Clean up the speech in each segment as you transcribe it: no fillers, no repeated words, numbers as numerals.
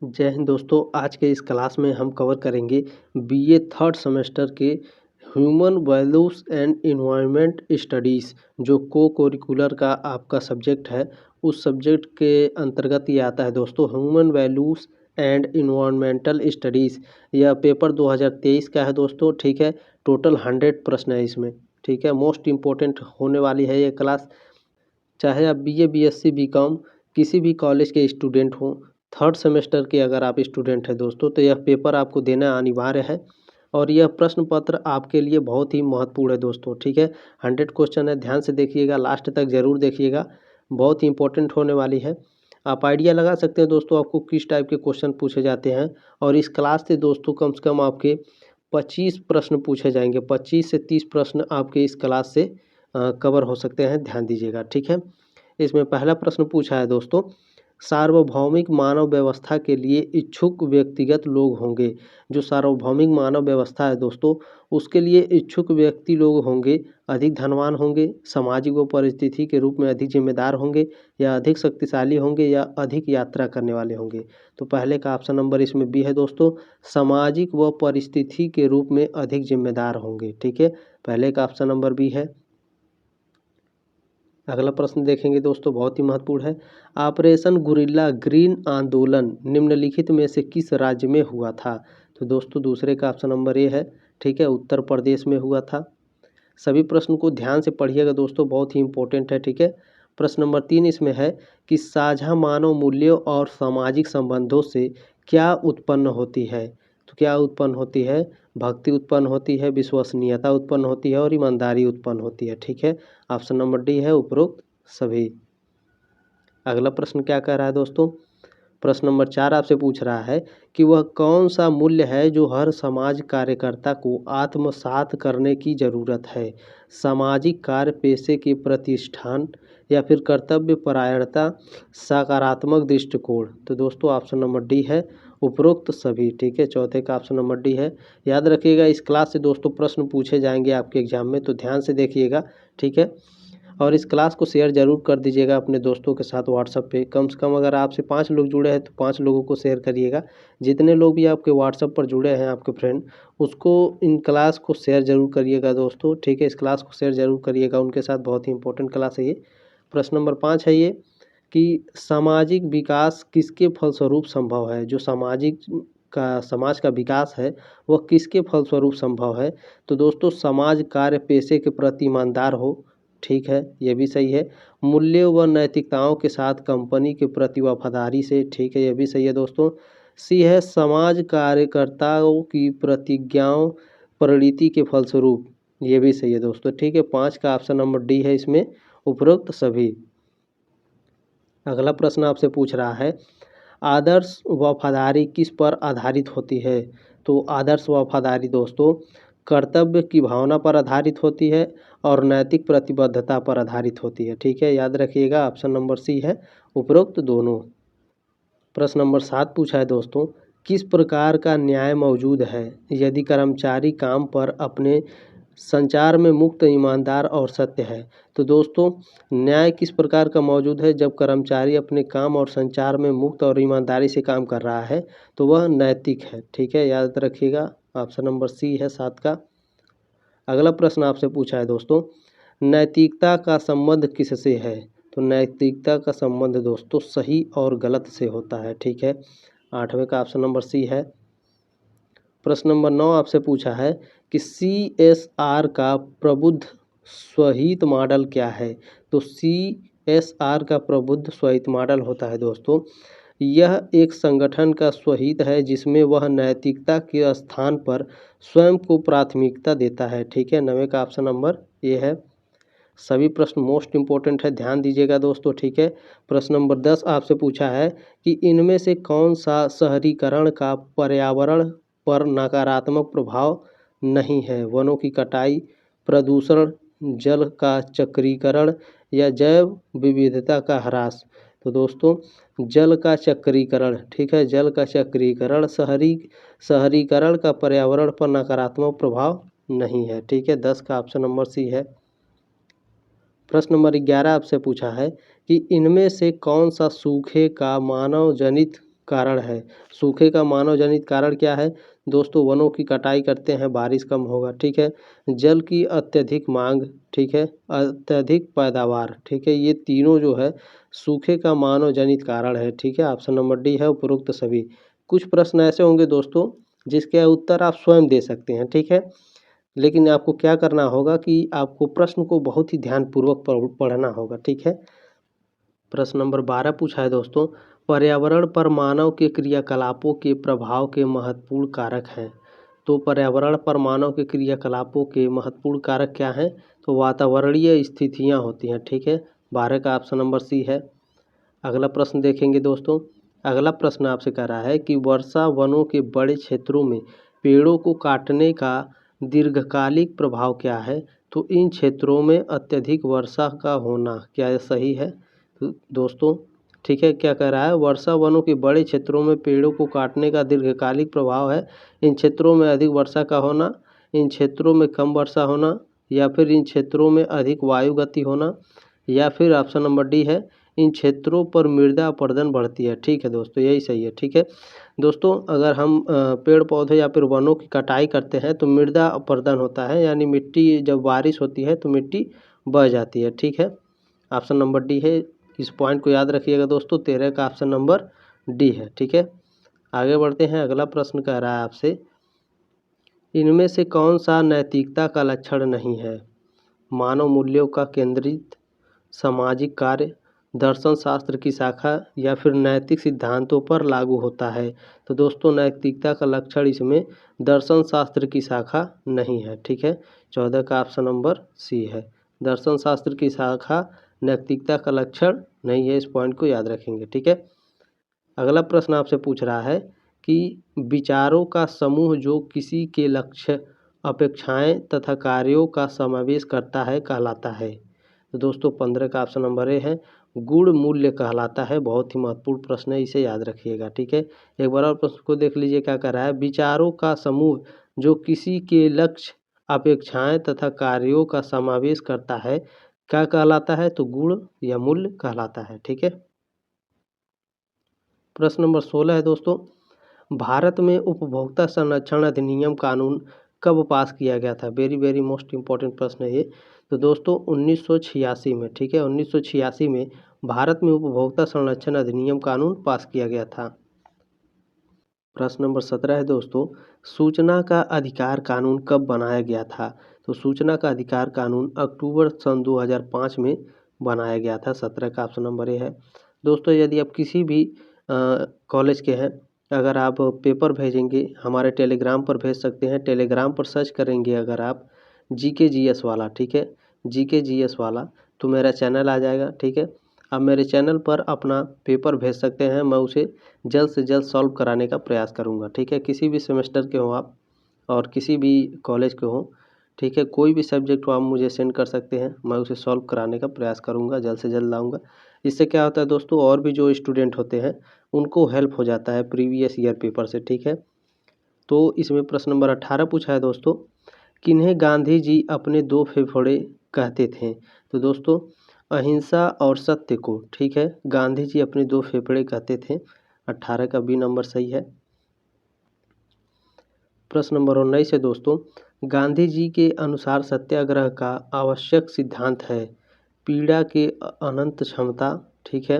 जय हिंद दोस्तों। आज के इस क्लास में हम कवर करेंगे बीए थर्ड सेमेस्टर के human values and environment studies जो को करिकुलर का आपका सब्जेक्ट है। उस सब्जेक्ट के अंतर्गत ये आता है दोस्तों human values and environmental studies. यह पेपर 2023 का है दोस्तों, ठीक है। टोटल 100 प्रश्न है इसमें, ठीक है। मोस्ट इम्पोर्टेंट होने वाली है ये क्लास। चाहे आप बीए बीएससी बीकॉम किसी भी कॉलेज के स्टूडेंट हों, थर्ड सेमेस्टर के अगर आप स्टूडेंट हैं दोस्तों, तो यह पेपर आपको देना अनिवार्य है। और यह प्रश्न पत्र आपके लिए बहुत ही महत्वपूर्ण है दोस्तों, ठीक है। 100 क्वेश्चन है, ध्यान से देखिएगा, लास्ट तक ज़रूर देखिएगा, बहुत ही इंपॉर्टेंट होने वाली है। आप आइडिया लगा सकते हैं दोस्तों आपको किस टाइप के क्वेश्चन पूछे जाते हैं। और इस क्लास से दोस्तों कम से कम आपके 25 प्रश्न पूछे जाएंगे। 25 से 30 प्रश्न आपके इस क्लास से कवर हो सकते हैं, ध्यान दीजिएगा, ठीक है। इसमें पहला प्रश्न पूछा है दोस्तों, सार्वभौमिक मानव व्यवस्था के लिए इच्छुक व्यक्तिगत लोग होंगे। जो सार्वभौमिक मानव व्यवस्था है दोस्तों, उसके लिए इच्छुक व्यक्ति लोग होंगे, अधिक धनवान होंगे, सामाजिक व परिस्थिति के रूप में अधिक जिम्मेदार होंगे, या अधिक शक्तिशाली होंगे, या अधिक यात्रा करने वाले होंगे। तो पहले का ऑप्शन नंबर इसमें बी है दोस्तों, सामाजिक व परिस्थिति के रूप में अधिक जिम्मेदार होंगे, ठीक है। पहले का ऑप्शन नंबर बी है। अगला प्रश्न देखेंगे दोस्तों, बहुत ही महत्वपूर्ण है। ऑपरेशन गुरिल्ला ग्रीन आंदोलन निम्नलिखित में से किस राज्य में हुआ था। तो दोस्तों दूसरे का ऑप्शन नंबर ए है, ठीक है, उत्तर प्रदेश में हुआ था। सभी प्रश्न को ध्यान से पढ़िएगा दोस्तों, बहुत ही इंपॉर्टेंट है, ठीक है। प्रश्न नंबर 3 इसमें है कि साझा मानव मूल्यों और सामाजिक संबंधों से क्या उत्पन्न होती है। तो क्या उत्पन्न होती है, भक्ति उत्पन्न होती है, विश्वसनीयता उत्पन्न होती है और ईमानदारी उत्पन्न होती है, ठीक है। ऑप्शन नंबर डी है उपरोक्त सभी। अगला प्रश्न क्या कह रहा है दोस्तों, प्रश्न नंबर 4 आपसे पूछ रहा है कि वह कौन सा मूल्य है जो हर समाज कार्यकर्ता को आत्मसात करने की ज़रूरत है। सामाजिक कार्य, पेशे के प्रतिष्ठान, या फिर कर्तव्य परायणता, सकारात्मक दृष्टिकोण। तो दोस्तों ऑप्शन नंबर डी है उपरोक्त सभी, ठीक है। चौथे का ऑप्शन नंबर डी है। याद रखिएगा इस क्लास से दोस्तों प्रश्न पूछे जाएंगे आपके एग्जाम में, तो ध्यान से देखिएगा, ठीक है। और इस क्लास को शेयर ज़रूर कर दीजिएगा अपने दोस्तों के साथ व्हाट्सएप पे। कम से कम अगर आपसे 5 लोग जुड़े हैं तो 5 लोगों को शेयर करिएगा। जितने लोग भी आपके व्हाट्सएप पर जुड़े हैं आपके फ्रेंड, उसको इन क्लास को शेयर ज़रूर करिएगा दोस्तों, ठीक है। इस क्लास को शेयर ज़रूर करिएगा उनके साथ, बहुत ही इंपॉर्टेंट क्लास है ये। प्रश्न नंबर 5 है ये कि सामाजिक विकास किसके फलस्वरूप संभव है। जो समाज का विकास है वह किसके फलस्वरूप संभव है। तो दोस्तों समाज कार्य, पेशे के प्रति ईमानदार हो, ठीक है, ये भी सही है। मूल्यों व नैतिकताओं के साथ कंपनी के प्रति वफादारी से, ठीक है, ये भी सही है दोस्तों। सी है समाज कार्यकर्ताओं की प्रतिज्ञाओं परिणति के फलस्वरूप, ये भी सही है दोस्तों, ठीक है। 5 का ऑप्शन नंबर डी है इसमें उपरोक्त सभी। अगला प्रश्न आपसे पूछ रहा है, आदर्श वफादारी किस पर आधारित होती है। तो आदर्श वफादारी दोस्तों कर्तव्य की भावना पर आधारित होती है और नैतिक प्रतिबद्धता पर आधारित होती है, ठीक है। याद रखिएगा ऑप्शन नंबर सी है उपरोक्त दोनों। प्रश्न नंबर 7 पूछा है दोस्तों, किस प्रकार का न्याय मौजूद है यदि कर्मचारी काम पर अपने संचार में मुक्त, ईमानदार और सत्य है। तो दोस्तों न्याय किस प्रकार का मौजूद है जब कर्मचारी अपने काम और संचार में मुक्त और ईमानदारी से काम कर रहा है, तो वह नैतिक है, ठीक है। याद रखिएगा ऑप्शन नंबर सी है 7 का। अगला प्रश्न आपसे पूछा है दोस्तों, नैतिकता का संबंध किससे है। तो नैतिकता का संबंध दोस्तों सही और गलत से होता है, ठीक है। 8वें का ऑप्शन नंबर सी है। प्रश्न नंबर 9 आपसे पूछा है कि CSR का प्रबुद्ध स्वहित मॉडल क्या है। तो CSR का प्रबुद्ध स्वहित मॉडल होता है दोस्तों, यह एक संगठन का स्वहित है जिसमें वह नैतिकता के स्थान पर स्वयं को प्राथमिकता देता है, ठीक है। 9वें का ऑप्शन नंबर ये है। सभी प्रश्न मोस्ट इम्पोर्टेंट है, ध्यान दीजिएगा दोस्तों, ठीक है। प्रश्न नंबर 10 आपसे पूछा है कि इनमें से कौन सा शहरीकरण का पर्यावरण पर नकारात्मक प्रभाव नहीं है। वनों की कटाई, प्रदूषण, जल का चक्रीकरण, या जैव विविधता का ह्रास। तो दोस्तों जल का चक्रीकरण, ठीक है, जल का चक्रीकरण, शहरीकरण का पर्यावरण पर नकारात्मक प्रभाव नहीं है, ठीक है। 10 का ऑप्शन नंबर सी है। प्रश्न नंबर 11 आपसे पूछा है कि इनमें से कौन सा सूखे का मानव जनित कारण है। सूखे का मानव जनित कारण क्या है दोस्तों? वनों की कटाई करते हैं, बारिश कम होगा, ठीक है। जल की अत्यधिक मांग, ठीक है, अत्यधिक पैदावार, ठीक है, ये तीनों जो है सूखे का मानव जनित कारण है, ठीक है। ऑप्शन नंबर डी है उपरोक्त सभी। कुछ प्रश्न ऐसे होंगे दोस्तों जिसके उत्तर आप स्वयं दे सकते हैं, ठीक है, लेकिन आपको क्या करना होगा कि आपको प्रश्न को बहुत ही ध्यानपूर्वक पढ़ना होगा, ठीक है। प्रश्न नंबर 12 पूछा है दोस्तों, पर्यावरण पर मानव के क्रियाकलापों के प्रभाव के महत्वपूर्ण कारक हैं। तो पर्यावरण पर मानव के क्रियाकलापों के महत्वपूर्ण कारक क्या हैं? तो वातावरणीय स्थितियां होती हैं, ठीक है। 12 का ऑप्शन नंबर सी है। अगला प्रश्न देखेंगे दोस्तों। अगला प्रश्न आपसे कह रहा है कि वर्षा वनों के बड़े क्षेत्रों में पेड़ों को काटने का दीर्घकालिक प्रभाव क्या है? तो इन क्षेत्रों में अत्यधिक वर्षा का होना, क्या यह सही है? तो दोस्तों ठीक है, क्या कह रहा है? वर्षा वनों के बड़े क्षेत्रों में पेड़ों को काटने का दीर्घकालिक प्रभाव है। इन क्षेत्रों में अधिक वर्षा का होना, इन क्षेत्रों में कम वर्षा होना, या फिर इन क्षेत्रों में अधिक वायु गति होना, या फिर ऑप्शन नंबर डी है इन क्षेत्रों पर मृदा अपरदन बढ़ती है। ठीक है दोस्तों, यही सही है, ठीक है। दोस्तों अगर हम पेड़ पौधे या फिर वनों की कटाई करते हैं तो मृदा अपरदन होता है, यानी मिट्टी जब बारिश होती है तो मिट्टी बह जाती है, ठीक है। ऑप्शन नंबर डी है, इस पॉइंट को याद रखिएगा दोस्तों। 13 का ऑप्शन नंबर डी है, ठीक है। आगे बढ़ते हैं। अगला प्रश्न कह रहा है आपसे, इनमें से कौन सा नैतिकता का लक्षण नहीं है? मानव मूल्यों का केंद्रित सामाजिक कार्य, दर्शन शास्त्र की शाखा, या फिर नैतिक सिद्धांतों पर लागू होता है? तो दोस्तों नैतिकता का लक्षण इसमें दर्शन शास्त्र की शाखा नहीं है, ठीक है। 14 का ऑप्शन नंबर सी है, दर्शन शास्त्र की शाखा नैतिकता का लक्षण नहीं है। इस पॉइंट को याद रखेंगे, ठीक है। अगला प्रश्न आपसे पूछ रहा है कि विचारों का समूह जो किसी के लक्ष्य, अपेक्षाएं तथा कार्यों का समावेश करता है कहलाता है? तो दोस्तों 15 का ऑप्शन नंबर ए है, गुण मूल्य कहलाता है। बहुत ही महत्वपूर्ण प्रश्न है, इसे याद रखिएगा, ठीक है। एक बार और प्रश्न को देख लीजिए, क्या कर रहा है? विचारों का समूह जो किसी के लक्ष्य, अपेक्षाएं तथा कार्यों का समावेश करता है क्या कहलाता है? तो गुण या मूल्य कहलाता है, ठीक है। प्रश्न नंबर 16 है दोस्तों, भारत में उपभोक्ता संरक्षण अधिनियम कानून कब पास किया गया था? वेरी वेरी मोस्ट इम्पॉर्टेंट प्रश्न है ये। तो दोस्तों 1986 में, ठीक है, 1986 में भारत में उपभोक्ता संरक्षण अधिनियम कानून पास किया गया था। प्रश्न नंबर 17 है दोस्तों, सूचना का अधिकार कानून कब बनाया गया था? तो सूचना का अधिकार कानून अक्टूबर सन 2005 में बनाया गया था। 17 का ऑप्शन नंबर ए है। दोस्तों यदि आप किसी भी कॉलेज के हैं, अगर आप पेपर भेजेंगे हमारे टेलीग्राम पर भेज सकते हैं। टेलीग्राम पर सर्च करेंगे अगर आप जीके जीएस वाला, ठीक है, जीके जीएस वाला, तो मेरा चैनल आ जाएगा, ठीक है। आप मेरे चैनल पर अपना पेपर भेज सकते हैं, मैं उसे जल्द से जल्द सॉल्व कराने का प्रयास करूंगा, ठीक है। किसी भी सेमेस्टर के हो आप और किसी भी कॉलेज के हो, ठीक है, कोई भी सब्जेक्ट हो आप मुझे सेंड कर सकते हैं, मैं उसे सॉल्व कराने का प्रयास करूंगा, जल्द से जल्द लाऊंगा। इससे क्या होता है दोस्तों, और भी जो स्टूडेंट होते हैं उनको हेल्प हो जाता है प्रीवियस ईयर पेपर से, ठीक है। तो इसमें प्रश्न नंबर 18 पूछा है दोस्तों, किन्हें गांधी जी अपने दो फेफड़े कहते थे? तो दोस्तों अहिंसा और सत्य को, ठीक है, गांधी जी अपने दो फेफड़े कहते थे। 18 का बी नंबर सही है। प्रश्न नंबर 19 है दोस्तों, गांधी जी के अनुसार सत्याग्रह का आवश्यक सिद्धांत है पीड़ा के अनंत क्षमता, ठीक है,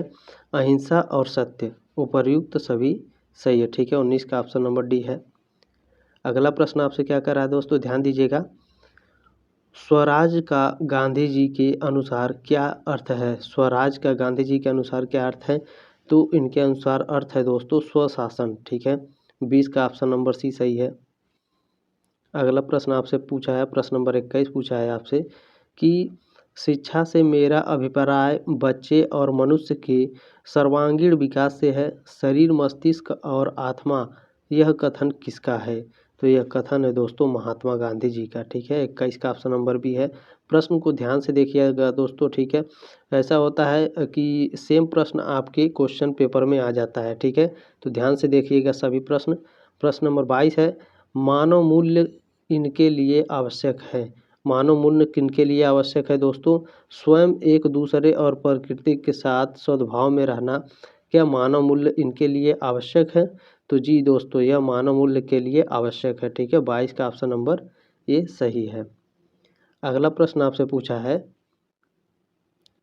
अहिंसा और सत्य, उपर्युक्त सभी सही है, ठीक है। 19 का ऑप्शन नंबर डी है। अगला प्रश्न आपसे क्या कर रहा है दोस्तों, ध्यान दीजिएगा, स्वराज का गांधी जी के अनुसार क्या अर्थ है? स्वराज का गांधी जी के अनुसार क्या अर्थ है? तो इनके अनुसार अर्थ है दोस्तों स्वशासन, ठीक है। 20 का ऑप्शन नंबर सी सही है। अगला प्रश्न आपसे पूछा है, प्रश्न नंबर 21 पूछा है आपसे कि शिक्षा से मेरा अभिप्राय बच्चे और मनुष्य के सर्वांगीण विकास से है, शरीर मस्तिष्क और आत्मा, यह कथन किसका है? तो यह कथन है दोस्तों महात्मा गांधी जी का, ठीक है। 21 का ऑप्शन नंबर भी है। प्रश्न को ध्यान से देखिएगा दोस्तों, ठीक है। ऐसा होता है कि सेम प्रश्न आपके क्वेश्चन पेपर में आ जाता है, ठीक है, तो ध्यान से देखिएगा सभी प्रश्न। प्रश्न नंबर 22 है, मानव मूल्य इनके लिए आवश्यक है। मानव मूल्य किनके लिए आवश्यक है दोस्तों? स्वयं, एक दूसरे और प्रकृति के साथ सद्भाव में रहना, क्या मानव मूल्य इनके लिए आवश्यक है? तो जी दोस्तों, यह मानव मूल्य के लिए आवश्यक है। ठीक है, 22 का ऑप्शन नंबर ये सही है। अगला प्रश्न आपसे पूछा है,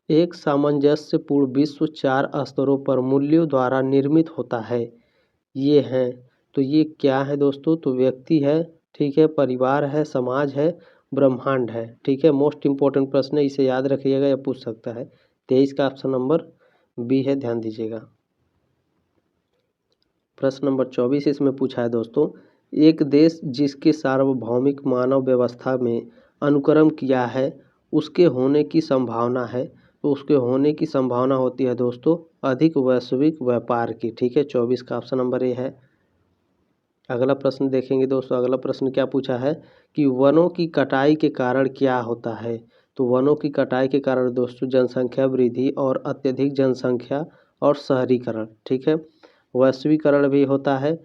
एक सामंजस्यपूर्ण विश्व 4 स्तरों पर मूल्यों द्वारा निर्मित होता है। ये हैं, तो ये क्या है दोस्तों? तो व्यक्ति है, ठीक है, परिवार है, समाज है, ब्रह्मांड है। ठीक है, मोस्ट इंपॉर्टेंट प्रश्न है, इसे याद रखिएगा, या पूछ सकता है। 23 का ऑप्शन नंबर बी है, ध्यान दीजिएगा। प्रश्न नंबर 24 इसमें पूछा है दोस्तों, एक देश जिसके सार्वभौमिक मानव व्यवस्था में अनुक्रम किया है, उसके होने की संभावना है। तो उसके होने की संभावना होती है दोस्तों अधिक वैश्विक व्यापार की। ठीक है, 24 का ऑप्शन नंबर ए है। अगला प्रश्न देखेंगे दोस्तों, अगला प्रश्न क्या पूछा है कि वनों की कटाई के कारण क्या होता है? तो वनों की कटाई के कारण दोस्तों जनसंख्या वृद्धि और अत्यधिक जनसंख्या और शहरीकरण। ठीक है, वैश्वीकरण भी होता है,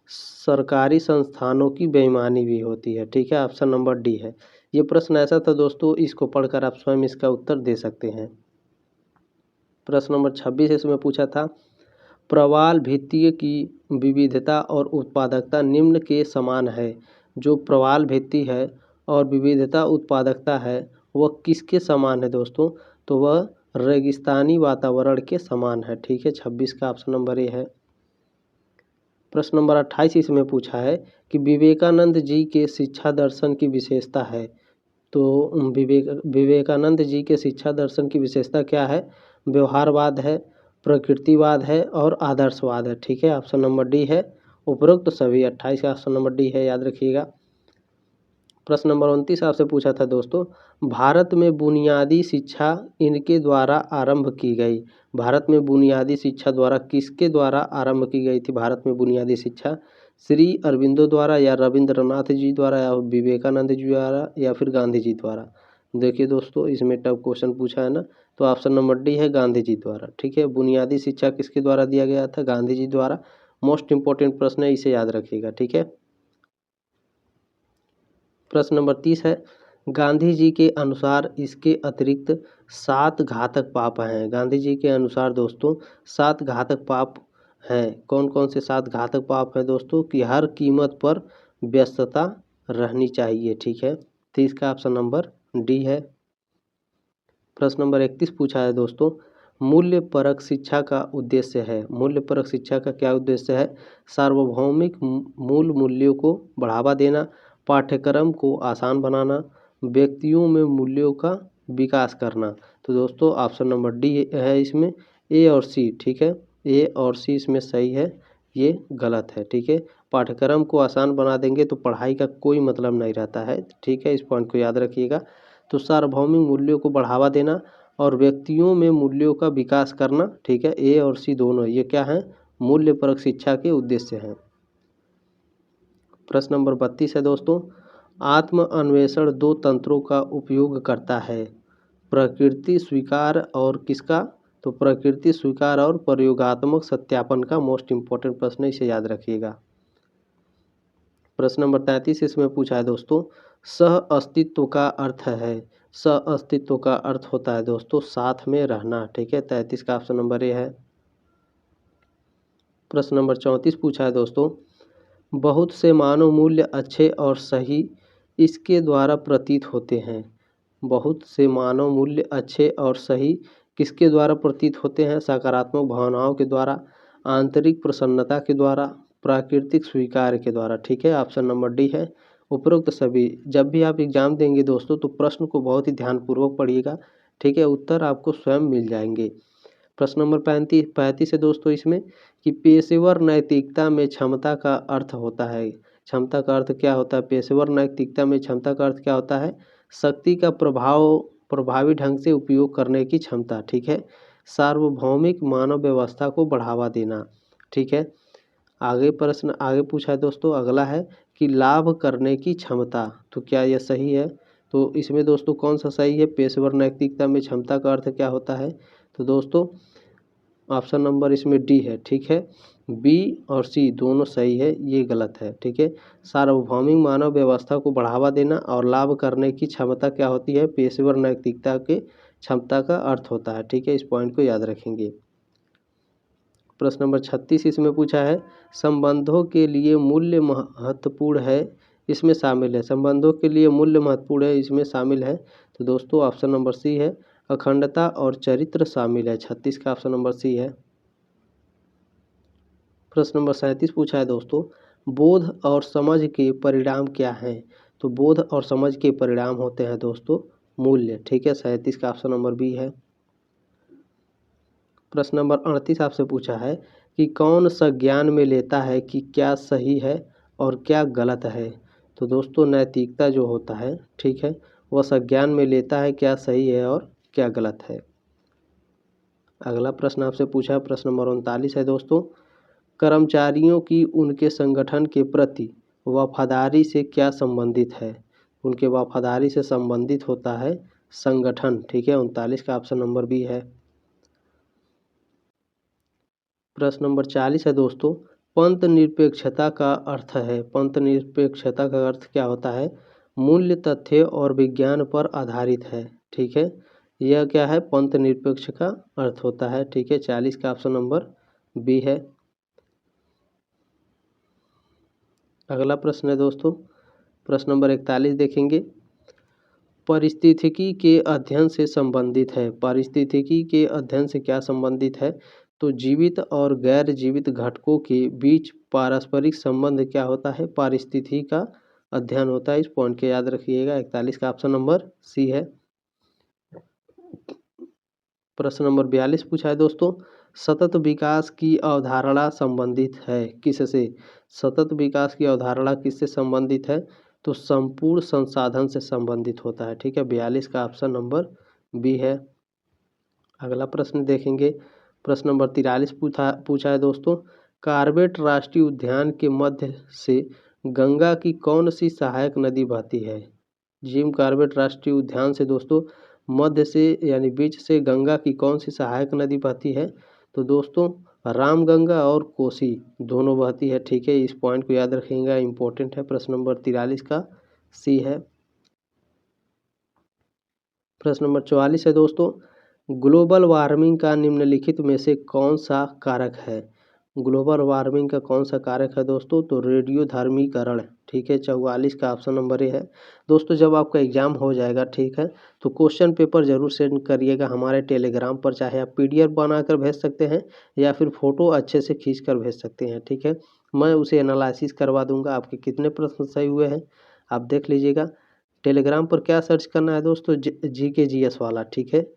सरकारी संस्थानों की बेईमानी भी होती है। ठीक है, ऑप्शन नंबर डी है। ये प्रश्न ऐसा था दोस्तों, इसको पढ़कर आप स्वयं इसका उत्तर दे सकते हैं। प्रश्न नंबर 26 इसमें पूछा था, प्रवाल भित्ति की विविधता और उत्पादकता निम्न के समान है। जो प्रवाल भित्ति है और विविधता उत्पादकता है वह किसके समान है दोस्तों? तो वह रेगिस्तानी वातावरण के समान है। ठीक है, 26 का ऑप्शन नंबर ए है। प्रश्न नंबर 28 इसमें पूछा है कि विवेकानंद जी के शिक्षा दर्शन की विशेषता है। तो विवेकानंद जी के शिक्षा दर्शन की विशेषता क्या है? व्यवहारवाद है, प्रकृतिवाद है और आदर्शवाद है। ठीक है, ऑप्शन नंबर डी है, उपरोक्त सभी। 28 का ऑप्शन नंबर डी है, याद रखिएगा। प्रश्न नंबर 29 आपसे पूछा था दोस्तों, भारत में बुनियादी शिक्षा इनके द्वारा आरंभ की गई। भारत में बुनियादी शिक्षा द्वारा किसके द्वारा आरंभ की गई थी? भारत में बुनियादी शिक्षा श्री अरविंदो द्वारा, या रविंद्रनाथ जी द्वारा, या विवेकानंद जी द्वारा, या फिर गांधी जी द्वारा। देखिए दोस्तों, इसमें टफ क्वेश्चन पूछा है ना, तो ऑप्शन नंबर डी है, गांधी जी द्वारा। ठीक है, बुनियादी शिक्षा किसके द्वारा दिया गया था? गांधी जी द्वारा। मोस्ट इंपॉर्टेंट प्रश्न है, इसे याद रखिएगा। ठीक है, प्रश्न नंबर 30 है, गांधी जी के अनुसार इसके अतिरिक्त 7 घातक पाप हैं। गांधी जी के अनुसार दोस्तों 7 घातक पाप हैं। कौन कौन से 7 घातक पाप हैं दोस्तों? कि हर कीमत पर व्यस्तता रहनी चाहिए। ठीक है, तो इसका ऑप्शन नंबर डी है। प्रश्न नंबर 31 पूछा है दोस्तों, मूल्य परक शिक्षा का उद्देश्य है। मूल्य परक शिक्षा का क्या उद्देश्य है? सार्वभौमिक मूल मूल्यों को बढ़ावा देना, पाठ्यक्रम को आसान बनाना, व्यक्तियों में मूल्यों का विकास करना। तो दोस्तों ऑप्शन नंबर डी है इसमें, ए और सी। ठीक है, ए और सी इसमें सही है, ये गलत है। ठीक है, पाठ्यक्रम को आसान बना देंगे तो पढ़ाई का कोई मतलब नहीं रहता है। ठीक है, इस पॉइंट को याद रखिएगा। तो सार्वभौमिक मूल्यों को बढ़ावा देना और व्यक्तियों में मूल्यों का विकास करना। ठीक है, ए और सी दोनों ये क्या हैं? मूल्य परक शिक्षा के उद्देश्य हैं। प्रश्न नंबर 32 है दोस्तों, आत्म अन्वेषण 2 तंत्रों का उपयोग करता है। प्रकृति स्वीकार और किसका? तो प्रकृति स्वीकार और प्रयोगात्मक सत्यापन का। मोस्ट इंपॉर्टेंट प्रश्न है, इसे याद रखिएगा। प्रश्न नंबर 33 इसमें पूछा है दोस्तों, सह अस्तित्व का अर्थ है। सह अस्तित्व का अर्थ होता है दोस्तों साथ में रहना। ठीक है, 33 का ऑप्शन नंबर ए है। प्रश्न नंबर 34 पूछा है दोस्तों, बहुत से मानव मूल्य अच्छे और सही इसके द्वारा प्रतीत होते हैं। बहुत से मानव मूल्य अच्छे और सही किसके द्वारा प्रतीत होते हैं? सकारात्मक भावनाओं के द्वारा, आंतरिक प्रसन्नता के द्वारा, प्राकृतिक स्वीकार के द्वारा। ठीक है, ऑप्शन नंबर डी है, उपरोक्त सभी। जब भी आप एग्जाम देंगे दोस्तों तो प्रश्न को बहुत ही ध्यानपूर्वक पढ़िएगा। ठीक है, उत्तर आपको स्वयं मिल जाएंगे। प्रश्न नंबर 35 है दोस्तों इसमें, कि पेशेवर नैतिकता में क्षमता का अर्थ होता है। क्षमता का अर्थ क्या होता है? पेशेवर नैतिकता में क्षमता का अर्थ क्या होता है? शक्ति का प्रभावी ढंग से उपयोग करने की क्षमता। ठीक है, सार्वभौमिक मानव व्यवस्था को बढ़ावा देना। ठीक है, आगे प्रश्न आगे पूछा है दोस्तों, अगला है कि लाभ करने की क्षमता। तो क्या यह सही है? तो इसमें दोस्तों कौन सा सही है? पेशेवर नैतिकता में क्षमता का अर्थ क्या होता है? तो दोस्तों ऑप्शन नंबर इसमें डी है। ठीक है, बी और सी दोनों सही है, ये गलत है। ठीक है, सार्वभौमिक मानव व्यवस्था को बढ़ावा देना और लाभ करने की क्षमता क्या होती है? पेशेवर नैतिकता के क्षमता का अर्थ होता है। ठीक है, इस पॉइंट को याद रखेंगे। प्रश्न नंबर 36 इसमें पूछा है संबंधों के लिए मूल्य महत्वपूर्ण है, इसमें शामिल है। संबंधों के लिए मूल्य महत्वपूर्ण है, इसमें शामिल है। तो दोस्तों ऑप्शन नंबर सी है, अखंडता और चरित्र शामिल है। 36 का ऑप्शन नंबर सी है। प्रश्न नंबर 37 पूछा है दोस्तों, बोध और समझ के परिणाम क्या हैं? तो बोध और समझ के परिणाम होते हैं दोस्तों मूल्य। ठीक है, 37 का ऑप्शन नंबर बी है। प्रश्न नंबर 38 आपसे पूछा है कि कौन संज्ञान में लेता है कि क्या सही है और क्या गलत है? तो दोस्तों नैतिकता जो होता है, ठीक है, वह संज्ञान में लेता है क्या सही है और क्या गलत है। अगला प्रश्न आपसे पूछा है, प्रश्न नंबर 39 है दोस्तों, कर्मचारियों की उनके संगठन के प्रति वफादारी से क्या संबंधित है? उनके वफादारी से संबंधित होता है संगठन। ठीक है, 39 का ऑप्शन नंबर बी है। प्रश्न नंबर 40 है दोस्तों, पंथ निरपेक्षता का अर्थ है। पंथ निरपेक्षता का अर्थ क्या होता है? मूल्य, तथ्य और विज्ञान पर आधारित है। ठीक है, यह क्या है? पंथ निरपेक्ष का अर्थ होता है। ठीक है, 40 का ऑप्शन नंबर बी है। अगला प्रश्न है दोस्तों, प्रश्न नंबर 41 देखेंगे, पारिस्थितिकी के अध्ययन से संबंधित है। पारिस्थितिकी के अध्ययन से क्या संबंधित है? तो जीवित और गैर जीवित घटकों के बीच पारस्परिक संबंध क्या होता है? पारिस्थितिकी का अध्ययन होता है। इस पॉइंट के याद रखिएगा। 41 का ऑप्शन नंबर सी है। प्रश्न नंबर 42 पूछा है दोस्तों, सतत विकास की अवधारणा संबंधित है किससे? सतत विकास की अवधारणा किससे संबंधित है? तो संपूर्ण संसाधन से संबंधित होता है। ठीक है, 42 का ऑप्शन नंबर बी है। अगला प्रश्न देखेंगे, प्रश्न नंबर 43 पूछा है दोस्तों, कार्बेट राष्ट्रीय उद्यान के मध्य से गंगा की कौन सी सहायक नदी बहती है? जिम कार्बेट राष्ट्रीय उद्यान से दोस्तों मध्य से यानी बीच से गंगा की कौन सी सहायक नदी बहती है? तो दोस्तों रामगंगा और कोसी दोनों बहती है। ठीक है, इस पॉइंट को याद रखिएगा, इंपॉर्टेंट है। प्रश्न नंबर 43 का सी है। प्रश्न नंबर 44 है दोस्तों, ग्लोबल वार्मिंग का निम्नलिखित में से कौन सा कारक है? ग्लोबल वार्मिंग का कौन सा कारक है दोस्तों? तो रेडियोधर्मीकरण। ठीक है, 44 का ऑप्शन नंबर ए है। दोस्तों जब आपका एग्जाम हो जाएगा, ठीक है, तो क्वेश्चन पेपर जरूर सेंड करिएगा हमारे टेलीग्राम पर। चाहे आप PDF बनाकर भेज सकते हैं या फिर फ़ोटो अच्छे से खींच कर भेज सकते हैं। ठीक है, मैं उसे एनालिसिस करवा दूंगा, आपके कितने प्रश्न सही हुए हैं आप देख लीजिएगा। टेलीग्राम पर क्या सर्च करना है दोस्तों? GK GS वाला। ठीक है,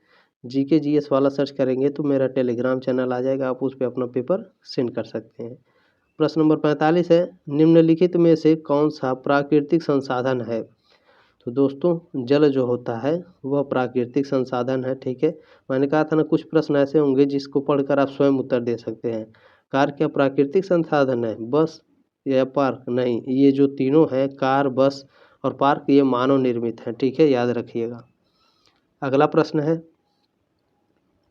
GK GS वाला सर्च करेंगे तो मेरा टेलीग्राम चैनल आ जाएगा, आप उस पर अपना पेपर सेंड कर सकते हैं। प्रश्न नंबर 45 है, निम्नलिखित में से कौन सा प्राकृतिक संसाधन है? तो दोस्तों जल जो होता है वह प्राकृतिक संसाधन है। ठीक है, मैंने कहा था ना कुछ प्रश्न ऐसे होंगे जिसको पढ़कर आप स्वयं उत्तर दे सकते हैं। कार क्या प्राकृतिक संसाधन है? बस या पार्क? नहीं, ये जो तीनों हैं कार, बस और पार्क, ये मानव निर्मित है। ठीक है, याद रखिएगा। अगला प्रश्न है,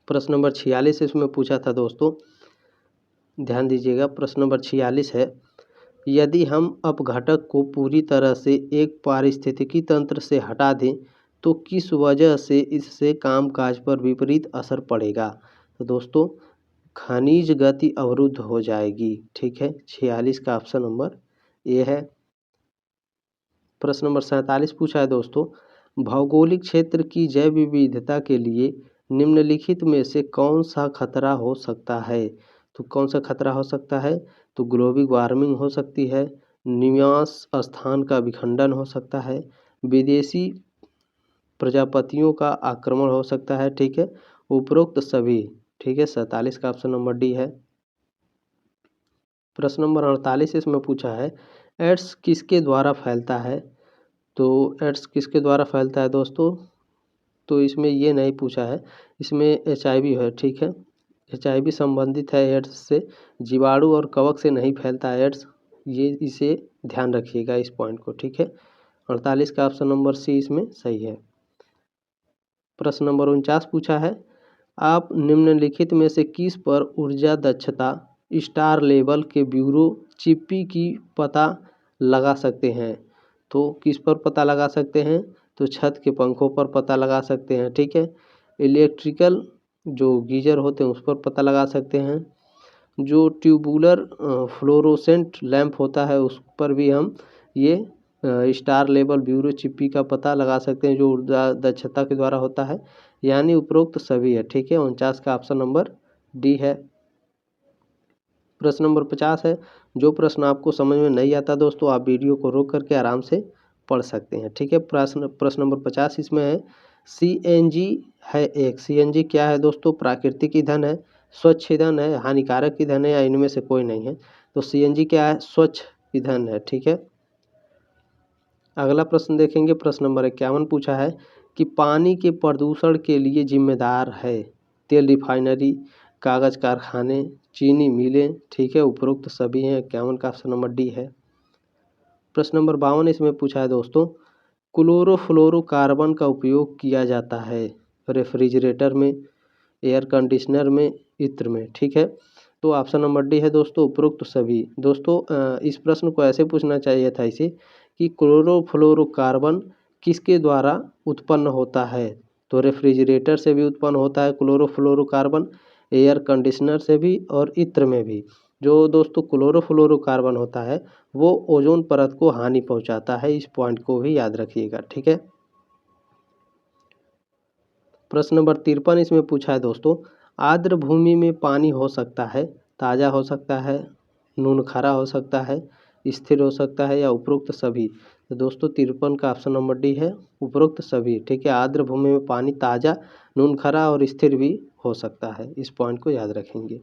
प्रश्न नंबर 46 इसमें पूछा था दोस्तों, ध्यान दीजिएगा। प्रश्न नंबर 46 है, यदि हम अपघटक को पूरी तरह से एक पारिस्थितिकी तंत्र से हटा दें तो किस वजह से इससे कामकाज पर विपरीत असर पड़ेगा? तो दोस्तों खनिज गति अवरुद्ध हो जाएगी। ठीक है, 46 का ऑप्शन नंबर ए है। प्रश्न नंबर 47 पूछा है दोस्तों, भौगोलिक क्षेत्र की जैव विविधता के लिए निम्नलिखित में से कौन सा खतरा हो सकता है? तो कौन सा खतरा हो सकता है? तो ग्लोबल वार्मिंग हो सकती है, निवास स्थान का विखंडन हो सकता है, विदेशी प्रजातियों का आक्रमण हो सकता है। ठीक है, उपरोक्त सभी। ठीक है, 47 का ऑप्शन नंबर डी है। प्रश्न नंबर 48 इसमें पूछा है, एड्स किसके द्वारा फैलता है? तो एड्स किसके द्वारा फैलता है दोस्तों? तो इसमें ये नहीं पूछा है, इसमें HIV है। ठीक है, HIV संबंधित है एड्स से, जीवाणु और कवक से नहीं फैलता है एड्स, ये इसे ध्यान रखिएगा इस पॉइंट को। ठीक है, 48 का ऑप्शन नंबर सी इसमें सही है। प्रश्न नंबर 49 पूछा है, आप निम्नलिखित में से किस पर ऊर्जा दक्षता स्टार लेवल के ब्यूरो चिप्पी की पता लगा सकते हैं? तो किस पर पता लगा सकते हैं? तो छत के पंखों पर पता लगा सकते हैं। ठीक है, इलेक्ट्रिकल जो गीजर होते हैं उस पर पता लगा सकते हैं, जो ट्यूबुलर फ्लोरोसेंट लैंप होता है उस पर भी हम ये स्टार लेवल ब्यूरो चिप्पी का पता लगा सकते हैं, जो ऊर्जा दक्षता के द्वारा होता है। यानी उपरोक्त सभी है। ठीक है, 49 का ऑप्शन नंबर डी है। प्रश्न नंबर 50 है। जो प्रश्न आपको समझ में नहीं आता दोस्तों, आप वीडियो को रोक करके आराम से पढ़ सकते हैं। ठीक है, प्रश्न नंबर 50 इसमें है CNG है एक। CNG क्या है दोस्तों? प्राकृतिक ईंधन है, स्वच्छ ईंधन है, हानिकारक ईंधन है, या इनमें से कोई नहीं है? तो CNG क्या है? स्वच्छ ईंधन है। ठीक है, अगला प्रश्न देखेंगे। प्रश्न नंबर 51 पूछा है कि पानी के प्रदूषण के लिए जिम्मेदार है तेल रिफाइनरी, कागज कारखाने, चीनी मिलें। ठीक है, उपरोक्त सभी हैं। 51 का ऑप्शन नंबर डी है। प्रश्न नंबर 52 इसमें पूछा है दोस्तों, क्लोरोफ्लोरोकार्बन का उपयोग किया जाता है रेफ्रिजरेटर में, एयर कंडीशनर में, इत्र में। ठीक है, तो ऑप्शन नंबर डी है दोस्तों, उपरोक्त सभी। दोस्तों इस प्रश्न को ऐसे पूछना चाहिए था इसे कि क्लोरोफ्लोरोकार्बन किसके द्वारा उत्पन्न होता है? तो रेफ्रिजरेटर से भी उत्पन्न होता है क्लोरोफ्लोरोकार्बन, एयर कंडीशनर से भी, और इत्र में भी। जो दोस्तों क्लोरोफ्लोरोकार्बन होता है वो ओजोन परत को हानि पहुंचाता है। इस पॉइंट को भी याद रखिएगा। ठीक है, प्रश्न नंबर 53 इसमें पूछा है दोस्तों, आर्द्र भूमि में पानी हो सकता है ताज़ा हो सकता है, नून खारा हो सकता है, स्थिर हो सकता है, या उपरोक्त सभी? तो दोस्तों 53 का ऑप्शन नंबर डी है, उपरोक्त सभी। ठीक है, आर्द्र भूमि में पानी ताज़ा, नून खारा और स्थिर भी हो सकता है। इस पॉइंट को याद रखेंगे।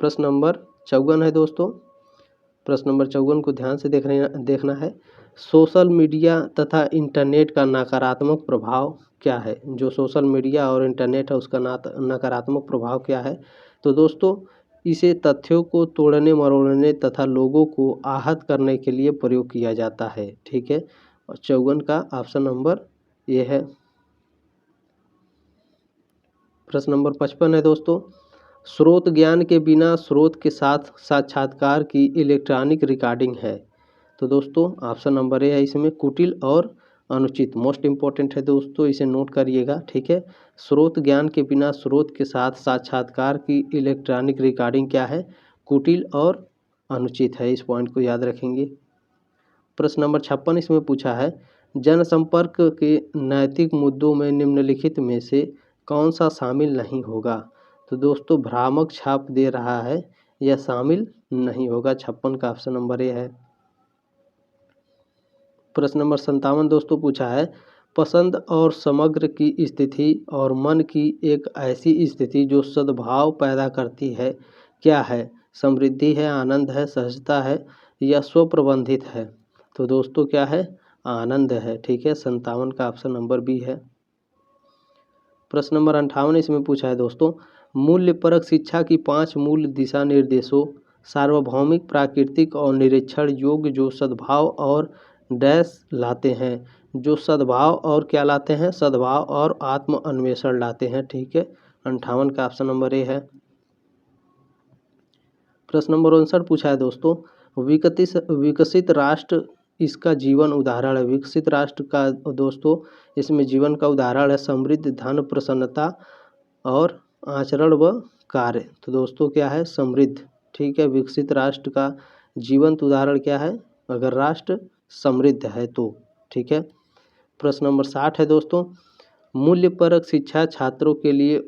प्रश्न नंबर 54 है दोस्तों। प्रश्न नंबर 54 को ध्यान से देखना है। सोशल मीडिया तथा इंटरनेट का नकारात्मक प्रभाव क्या है? जो सोशल मीडिया और इंटरनेट है उसका नकारात्मक प्रभाव क्या है? तो दोस्तों इसे तथ्यों को तोड़ने मरोड़ने तथा लोगों को आहत करने के लिए प्रयोग किया जाता है। ठीक है, और 54 का ऑप्शन नंबर ये है। प्रश्न नंबर 55 है दोस्तों, स्रोत ज्ञान के बिना स्रोत के साथ साक्षात्कार की इलेक्ट्रॉनिक रिकॉर्डिंग है। तो दोस्तों ऑप्शन नंबर ए है इसमें, कुटिल और अनुचित। मोस्ट इम्पॉर्टेंट है दोस्तों, इसे नोट करिएगा। ठीक है, स्रोत ज्ञान के बिना स्रोत के साथ साक्षात्कार की इलेक्ट्रॉनिक रिकॉर्डिंग क्या है? कुटिल और अनुचित है। इस पॉइंट को याद रखेंगे। प्रश्न नंबर 56 इसमें पूछा है, जनसंपर्क के नैतिक मुद्दों में निम्नलिखित में से कौन सा शामिल नहीं होगा? तो दोस्तों भ्रामक छाप दे रहा है, यह शामिल नहीं होगा। 56 का ऑप्शन नंबर ए है। प्रश्न नंबर 57 दोस्तों पूछा है, पसंद और समग्र की स्थिति और मन की एक ऐसी स्थिति जो सद्भाव पैदा करती है क्या है? समृद्धि है, आनंद है, सहजता है, या स्वप्रबंधित है? तो दोस्तों क्या है? आनंद है। ठीक है, 57 का ऑप्शन नंबर बी है। प्रश्न नंबर 58 इसमें पूछा है दोस्तों, मूल्यपरक शिक्षा की 5 मूल दिशा निर्देशों सार्वभौमिक, प्राकृतिक और निरीक्षण योग्य जो सद्भाव और डैश लाते हैं। जो सद्भाव और क्या लाते हैं? सद्भाव और आत्म अन्वेषण लाते हैं। ठीक है, 58 का ऑप्शन नंबर ए है। प्रश्न नंबर 59 पूछा है दोस्तों, विकसित राष्ट्र इसका जीवन उदाहरण है। विकसित राष्ट्र का दोस्तों इसमें जीवन का उदाहरण है समृद्ध, धन, प्रसन्नता और आचरण व कार्य। तो दोस्तों क्या है? समृद्ध। ठीक है, विकसित राष्ट्र का जीवंत उदाहरण क्या है? अगर राष्ट्र समृद्ध है तो। ठीक है, प्रश्न नंबर 60 है दोस्तों, मूल्यपरक शिक्षा छात्रों के लिए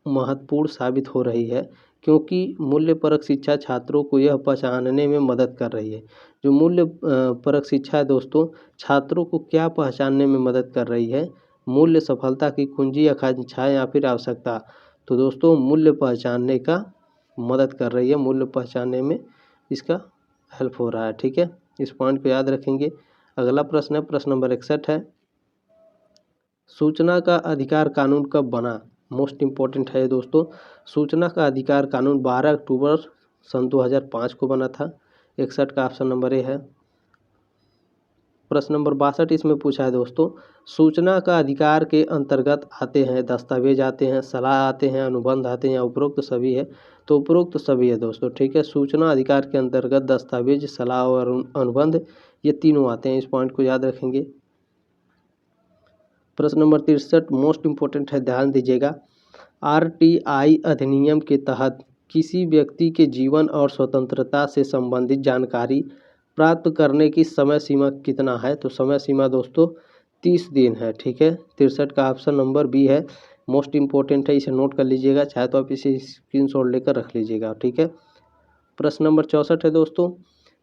महत्वपूर्ण साबित हो रही है क्योंकि मूल्यपरक शिक्षा छात्रों को यह पहचानने में मदद कर रही है। जो मूल्य परक शिक्षा है दोस्तों, छात्रों को क्या पहचानने में मदद कर रही है? मूल्य सफलता की कुंजी, आकांक्षा या फिर आवश्यकता? तो दोस्तों मूल्य पहचानने का मदद कर रही है, मूल्य पहचानने में इसका हेल्प हो रहा है। ठीक है, इस पॉइंट को याद रखेंगे। अगला प्रश्न है, प्रश्न नंबर 61 है, सूचना का अधिकार कानून कब बना? मोस्ट इम्पोर्टेंट है दोस्तों, सूचना का अधिकार कानून 12 अक्टूबर सन 2005 को बना था। 61 का ऑप्शन नंबर ए है। प्रश्न नंबर 62 इसमें पूछा है दोस्तों, सूचना का अधिकार के अंतर्गत आते हैं दस्तावेज आते हैं, सलाह आते हैं, अनुबंध आते हैं, या उपरोक्त सभी है? तो उपरोक्त सभी है दोस्तों। ठीक है, सूचना अधिकार के अंतर्गत दस्तावेज, सलाह और अनुबंध ये तीनों आते हैं। इस पॉइंट को याद रखेंगे। प्रश्न नंबर 63 मोस्ट इम्पोर्टेंट है, ध्यान दीजिएगा। RTI अधिनियम के तहत किसी व्यक्ति के जीवन और स्वतंत्रता से संबंधित जानकारी प्राप्त करने की समय सीमा कितना है? तो समय सीमा दोस्तों 30 दिन है। ठीक है, 63 का ऑप्शन नंबर बी है। मोस्ट इम्पोर्टेंट है, इसे नोट कर लीजिएगा, चाहे तो आप इसे स्क्रीनशॉट लेकर रख लीजिएगा। ठीक है, प्रश्न नंबर 64 है दोस्तों,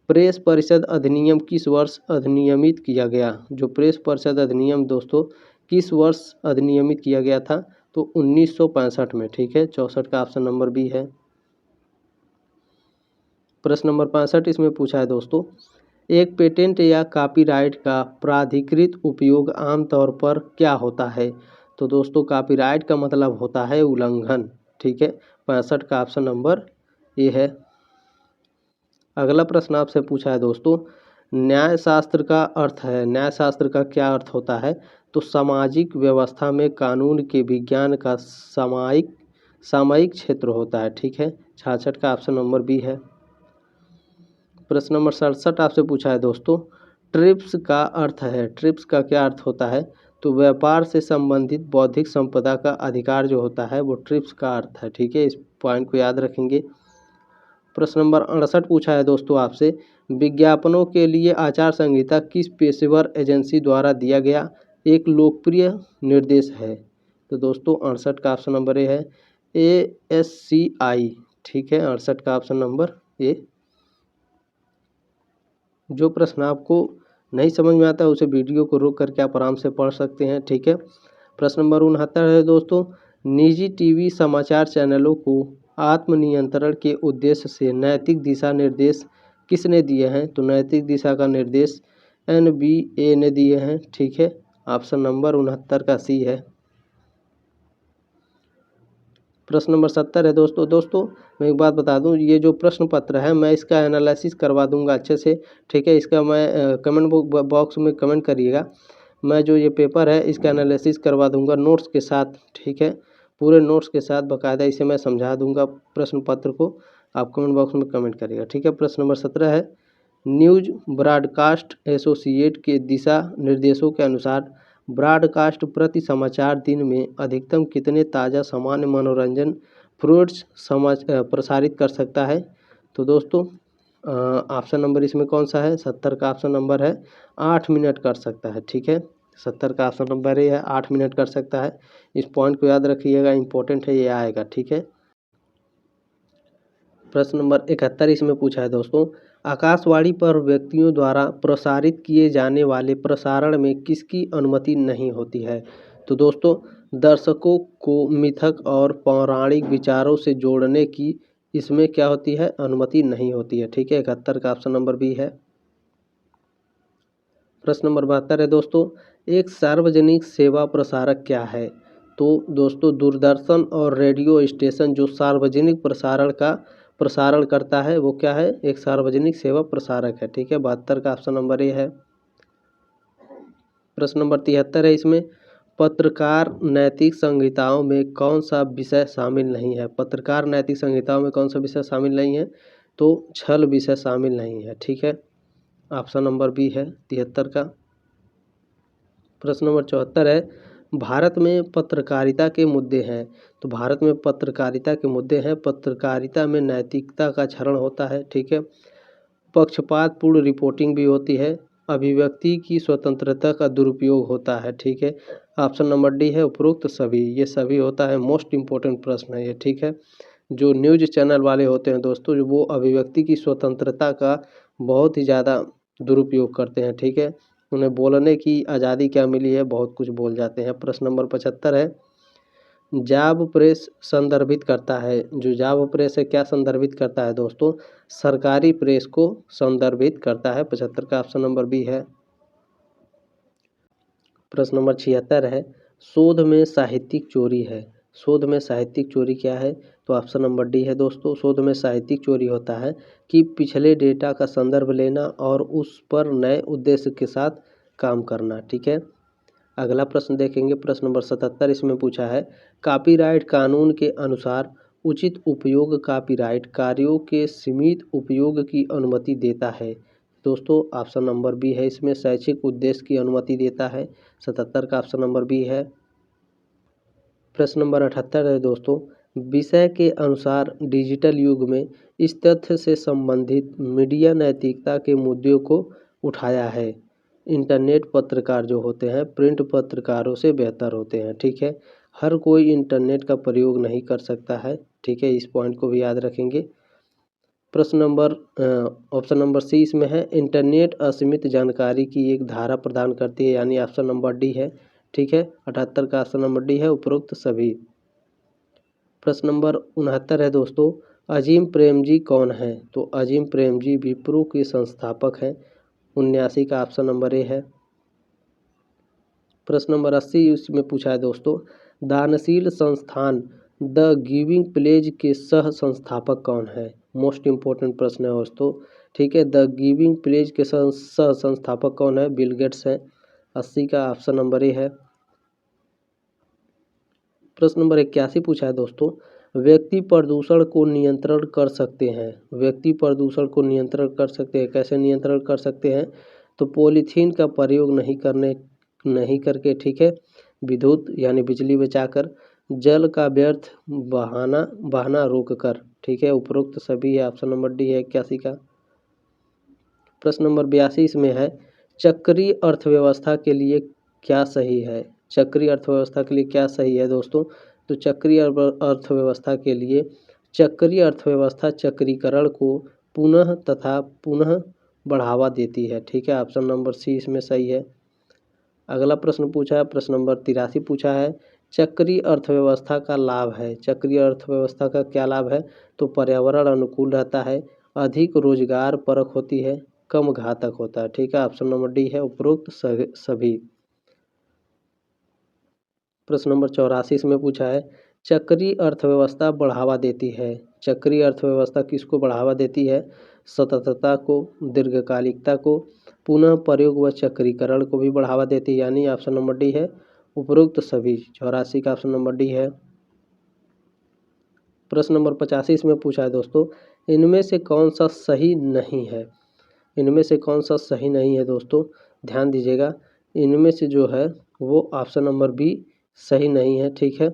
प्रेस परिषद अधिनियम किस वर्ष अधिनियमित किया गया? जो प्रेस परिषद अधिनियम दोस्तों किस वर्ष अधिनियमित किया गया था? तो 1965 में। ठीक है, 64 का ऑप्शन नंबर बी है। प्रश्न नंबर 65 इसमें पूछा है दोस्तों, एक पेटेंट या कॉपीराइट का प्राधिकृत उपयोग आमतौर पर क्या होता है? तो दोस्तों कॉपीराइट का मतलब होता है उल्लंघन। ठीक है, 65 का ऑप्शन नंबर ए है। अगला प्रश्न आपसे पूछा है दोस्तों, न्यायशास्त्र का अर्थ है, न्यायशास्त्र का क्या अर्थ होता है? तो सामाजिक व्यवस्था में कानून के विज्ञान का सामयिक क्षेत्र होता है। ठीक है, 66 का ऑप्शन नंबर बी है। प्रश्न नंबर 67 आपसे पूछा है दोस्तों, ट्रिप्स का अर्थ है, ट्रिप्स का क्या अर्थ होता है? तो व्यापार से संबंधित बौद्धिक संपदा का अधिकार जो होता है वो ट्रिप्स का अर्थ है। ठीक है, इस पॉइंट को याद रखेंगे। प्रश्न नंबर 68 पूछा है दोस्तों आपसे, विज्ञापनों के लिए आचार संहिता किस पेशेवर एजेंसी द्वारा दिया गया एक लोकप्रिय निर्देश है? तो दोस्तों 68 का ऑप्शन नंबर ए है, ASCI। ठीक है, 68 का ऑप्शन नंबर ए। जो प्रश्न आपको नहीं समझ में आता है उसे वीडियो को रोक करके आप आराम से पढ़ सकते हैं। ठीक है, प्रश्न नंबर 69 है दोस्तों, निजी टीवी समाचार चैनलों को आत्मनियंत्रण के उद्देश्य से नैतिक दिशा निर्देश किसने दिए हैं? तो नैतिक दिशा का निर्देश NBA ने दिए हैं। ठीक है, ऑप्शन नंबर 69 का सी है। प्रश्न नंबर 70 है दोस्तों मैं एक बात बता दूं, ये जो प्रश्न पत्र है मैं इसका एनालिसिस करवा दूंगा अच्छे से। ठीक है, इसका मैं कमेंट बॉक्स में कमेंट करिएगा, मैं जो ये पेपर है इसका एनालिसिस करवा दूंगा नोट्स के साथ। ठीक है, पूरे नोट्स के साथ बाकायदा इसे मैं समझा दूंगा प्रश्न पत्र को, आप कमेंट बॉक्स में कमेंट करिएगा। ठीक है, प्रश्न नंबर 17 है, न्यूज ब्रॉडकास्ट एसोसिएट के दिशा निर्देशों के अनुसार ब्रॉडकास्ट प्रति समाचार दिन में अधिकतम कितने ताज़ा सामान्य मनोरंजन फ्रूट्स प्रसारित कर सकता है? तो दोस्तों ऑप्शन नंबर इसमें कौन सा है? 70 का ऑप्शन नंबर है, 8 मिनट कर सकता है। ठीक है, 70 का ऑप्शन नंबर ये है, 8 मिनट कर सकता है। इस पॉइंट को याद रखिएगा, इंपॉर्टेंट है, ये आएगा। ठीक है, प्रश्न नंबर 71 इसमें पूछा है दोस्तों, आकाशवाणी पर व्यक्तियों द्वारा प्रसारित किए जाने वाले प्रसारण में किसकी अनुमति नहीं होती है? तो दोस्तों दर्शकों को मिथक और पौराणिक विचारों से जोड़ने की इसमें क्या होती है? अनुमति नहीं होती है। ठीक है, 71 का ऑप्शन नंबर बी है। प्रश्न नंबर 72 है दोस्तों, एक सार्वजनिक सेवा प्रसारक क्या है? तो दोस्तों दूरदर्शन और रेडियो स्टेशन जो सार्वजनिक प्रसारण करता है वो क्या है? एक सार्वजनिक सेवा प्रसारक है। ठीक है, 72 का ऑप्शन नंबर ए है। प्रश्न नंबर 73 है इसमें, पत्रकार नैतिक संहिताओं में कौन सा विषय शामिल नहीं है? पत्रकार नैतिक संहिताओं में कौन सा विषय शामिल नहीं है? तो छल विषय शामिल नहीं है। ठीक है, ऑप्शन नंबर बी है 73 का। प्रश्न नंबर 74 है, भारत में पत्रकारिता के मुद्दे हैं। तो भारत में पत्रकारिता के मुद्दे हैं, पत्रकारिता में नैतिकता का क्षरण होता है। ठीक है, पक्षपातपूर्ण रिपोर्टिंग भी होती है, अभिव्यक्ति की स्वतंत्रता का दुरुपयोग होता है। ठीक है, ऑप्शन नंबर डी है उपरोक्त सभी, ये सभी होता है। मोस्ट इम्पोर्टेंट प्रश्न है ये। ठीक है, जो न्यूज चैनल वाले होते हैं दोस्तों जो वो अभिव्यक्ति की स्वतंत्रता का बहुत ही ज़्यादा दुरुपयोग करते हैं। ठीक है, उन्हें बोलने की आज़ादी क्या मिली है, बहुत कुछ बोल जाते हैं। प्रश्न नंबर 75 है, जाब प्रेस संदर्भित करता है, जो जाब प्रेस है क्या संदर्भित करता है दोस्तों? सरकारी प्रेस को संदर्भित करता है। 75 का ऑप्शन नंबर बी है। प्रश्न नंबर 76 है, शोध में साहित्यिक चोरी है, शोध में साहित्यिक चोरी क्या है? तो ऑप्शन नंबर डी है दोस्तों, शोध में साहित्यिक चोरी होता है कि पिछले डेटा का संदर्भ लेना और उस पर नए उद्देश्य के साथ काम करना। ठीक है, अगला प्रश्न देखेंगे, प्रश्न नंबर 77 इसमें पूछा है, कॉपीराइट कानून के अनुसार उचित उपयोग कॉपीराइट कार्यों के सीमित उपयोग की अनुमति देता है। दोस्तों ऑप्शन नंबर बी है, इसमें शैक्षिक उद्देश्य की अनुमति देता है। 77 का ऑप्शन नंबर बी है। प्रश्न नंबर 78 है दोस्तों, विषय के अनुसार डिजिटल युग में इस तथ्य से संबंधित मीडिया नैतिकता के मुद्दों को उठाया है। इंटरनेट पत्रकार जो होते हैं प्रिंट पत्रकारों से बेहतर होते हैं, ठीक है। हर कोई इंटरनेट का प्रयोग नहीं कर सकता है, ठीक है, इस पॉइंट को भी याद रखेंगे। प्रश्न नंबर ऑप्शन नंबर सी इसमें है, इंटरनेट असीमित जानकारी की एक धारा प्रदान करती है, यानी ऑप्शन नंबर डी है, ठीक है। 78 का ऑप्शन नंबर डी है, उपरोक्त सभी। प्रश्न नंबर 69 है दोस्तों, अजीम प्रेमजी कौन है? तो अजीम प्रेमजी विप्रो के संस्थापक हैं। 79 का ऑप्शन नंबर ए है। प्रश्न नंबर 80 इसमें पूछा है दोस्तों, दानशील संस्थान द गिविंग प्लेज के सह संस्थापक कौन है? मोस्ट इम्पोर्टेंट प्रश्न है दोस्तों, ठीक है। द गिविंग प्लेज के सह संस्थापक कौन है? बिल गेट्स है। 80 का ऑप्शन नंबर ए है। प्रश्न नंबर 81 पूछा है दोस्तों, व्यक्ति प्रदूषण को नियंत्रण कर सकते हैं। व्यक्ति प्रदूषण को नियंत्रण कर सकते हैं, कैसे नियंत्रण कर सकते हैं? तो पॉलीथीन का प्रयोग नहीं करके, ठीक है, विद्युत यानी बिजली बचाकर, जल का व्यर्थ बहाना रोक कर, ठीक है, उपरोक्त सभी है। ऑप्शन नंबर डी है 81 का। प्रश्न नंबर 82 इसमें है, चक्रीय अर्थव्यवस्था के लिए क्या सही है? चक्रीय अर्थव्यवस्था के लिए क्या सही है दोस्तों? तो चक्रीय अर्थव्यवस्था के लिए चक्रीय अर्थव्यवस्था चक्रीकरण को पुनः बढ़ावा देती है, ठीक है। ऑप्शन नंबर सी इसमें सही है। अगला प्रश्न पूछा है, प्रश्न नंबर 83 पूछा है, चक्रीय अर्थव्यवस्था का लाभ है। चक्रीय अर्थव्यवस्था का क्या लाभ है? तो पर्यावरण अनुकूल रहता है, अधिक रोजगार परक होती है, कम घातक होता है, ठीक है। ऑप्शन नंबर डी है, उपरोक्त सभी। प्रश्न नंबर 84 इसमें पूछा है, चक्रीय अर्थव्यवस्था बढ़ावा देती है। चक्रीय अर्थव्यवस्था किसको बढ़ावा देती है? सततता को, दीर्घकालिकता को, पुनः प्रयोग व चक्रीकरण को भी बढ़ावा देती है, यानी ऑप्शन नंबर डी है, उपरोक्त सभी। 84 का ऑप्शन नंबर डी है। प्रश्न नंबर 85 में पूछा है दोस्तों, इनमें से कौन सा सही नहीं है? इनमें से कौन सा सही नहीं है दोस्तों? ध्यान दीजिएगा, इनमें से जो है वो ऑप्शन नंबर बी सही नहीं है, ठीक है।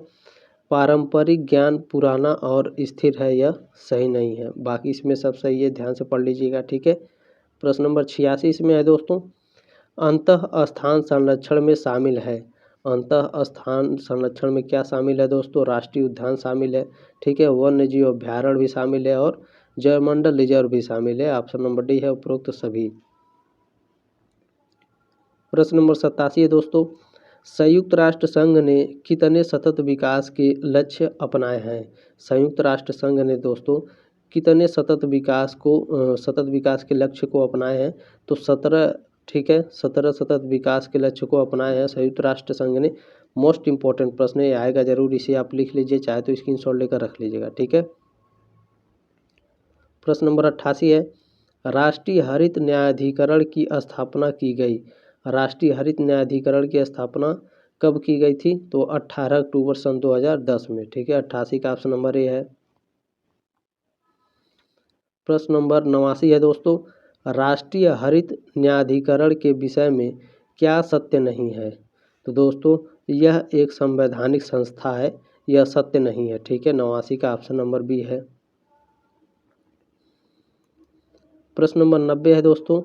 पारंपरिक ज्ञान पुराना और स्थिर है, यह सही नहीं है। बाकी इसमें सब सही है, ध्यान से पढ़ लीजिएगा, ठीक है। प्रश्न नंबर 86 इसमें है दोस्तों, अंतः स्थान संरक्षण में शामिल है। अंतः स्थान संरक्षण में क्या शामिल है दोस्तों? राष्ट्रीय उद्यान शामिल है, ठीक है, वन्य जीव अभ्यारण्य भी शामिल है और जैवमंडल रिजर्व भी शामिल है। ऑप्शन नंबर डी है, उपरोक्त सभी। प्रश्न नंबर 87 है दोस्तों, संयुक्त राष्ट्र संघ ने कितने सतत विकास के लक्ष्य अपनाए हैं? संयुक्त राष्ट्र संघ ने दोस्तों कितने सतत विकास के लक्ष्य को अपनाए हैं? तो 17, ठीक है, 17 सतत विकास के लक्ष्य को अपनाए हैं संयुक्त राष्ट्र संघ ने। मोस्ट इंपॉर्टेंट प्रश्न ये आएगा जरूर, इसे आप लिख लीजिए, चाहे तो स्क्रीनशॉट लेकर रख लीजिएगा, ठीक है। प्रश्न नंबर 88 है, राष्ट्रीय हरित न्यायाधिकरण की स्थापना की गई। राष्ट्रीय हरित न्यायाधिकरण की स्थापना कब की गई थी? तो 18 अक्टूबर सन 2010 में, ठीक है। 88 का ऑप्शन नंबर ए है। प्रश्न नंबर 89 है दोस्तों, राष्ट्रीय हरित न्यायाधिकरण के विषय में क्या सत्य नहीं है? तो दोस्तों यह एक संवैधानिक संस्था है, यह सत्य नहीं है, ठीक है। 89 का ऑप्शन नंबर बी है। प्रश्न नंबर 90 है दोस्तों,